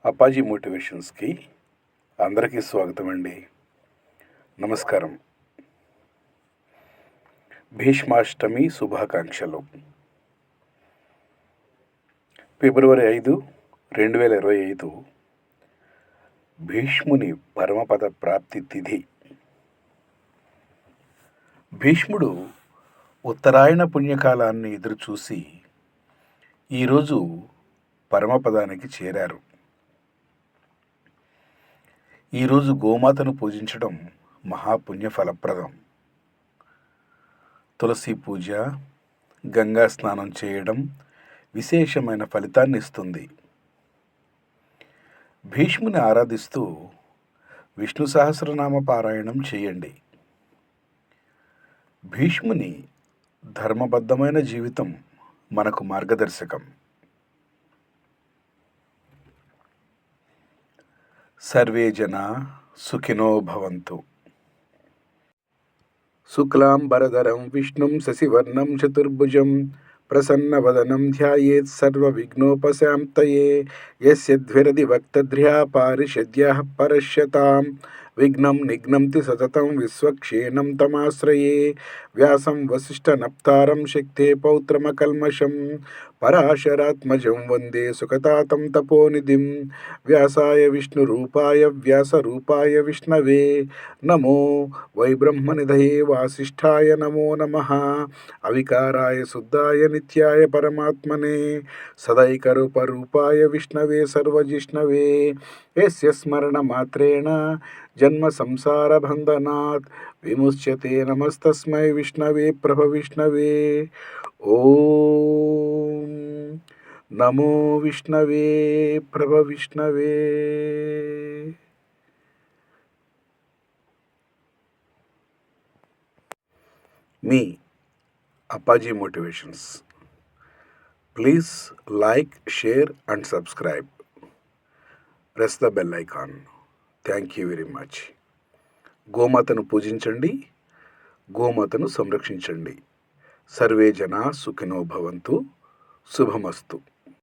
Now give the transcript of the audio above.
అప్పాజీ మోటివేషన్స్కి అందరికీ స్వాగతం అండి. నమస్కారం. భీష్మాష్టమి శుభాకాంక్షలు. ఫిబ్రవరి 5, 2025 భీష్ముని పరమపద ప్రాప్తి తిథి. భీష్ముడు ఉత్తరాయణ పుణ్యకాలాన్ని ఎదురుచూసి ఈరోజు పరమపదానికి చేరారు. ఈరోజు గోమాతను పూజించడం మహాపుణ్య ఫలప్రదం. తులసి పూజ, గంగా స్నానం చేయడం విశేషమైన ఫలితాన్ని ఇస్తుంది. భీష్ముని ఆరాధిస్తూ విష్ణు సహస్రనామ పారాయణం చేయండి. భీష్ముని ధర్మబద్ధమైన జీవితం మనకు మార్గదర్శకం. సర్వే జనా సుఖినో భవంతు. శుక్లాంబరధరం విష్ణుం శశివర్ణం చతుర్భుజం ప్రసన్నవదనం ధ్యాయేత్ సర్వవిఘ్నోపశాంతయే. యస్య వక్తద్ర్యా పారిషద్యః పరశ్యతాం విఘ్నం నిఘ్నంతి సతతం విశ్వక్షేణం తమాశ్రయే. వ్యాసం వసిష్ఠనప్తారం శక్తే పౌత్రమకల్మషం పరాశరాత్మజం వందే సుఖతాతం తపోనిధిం. వ్యాసాయ విష్ణురూపాయ వ్యాసరూపాయ విష్ణవే నమో వై బ్రహ్మనిధయే వాసిష్ఠాయ నమో నమః. అవికారాయ శుద్ధాయ నిత్యాయ పరమాత్మనే సదైకరూపరూపాయ విష్ణవే సర్వజిష్ణవే. యస్య స్మరణమాత్రేణ జన్మ సంసార బంధనాత్ విముచ్యతే. నమస్తస్మై విష్ణవే ప్రభ విష్ణవే. ఓం నమో విష్ణవే ప్రభ విష్ణవే. మీ Appaji motivations. Please like, share and subscribe. Press the bell icon. Thank you very much. గోమాతను పూజించండి, గోమాతను సంరక్షించండి. సర్వే జనా సుఖినో భవంతు. శుభమస్తు.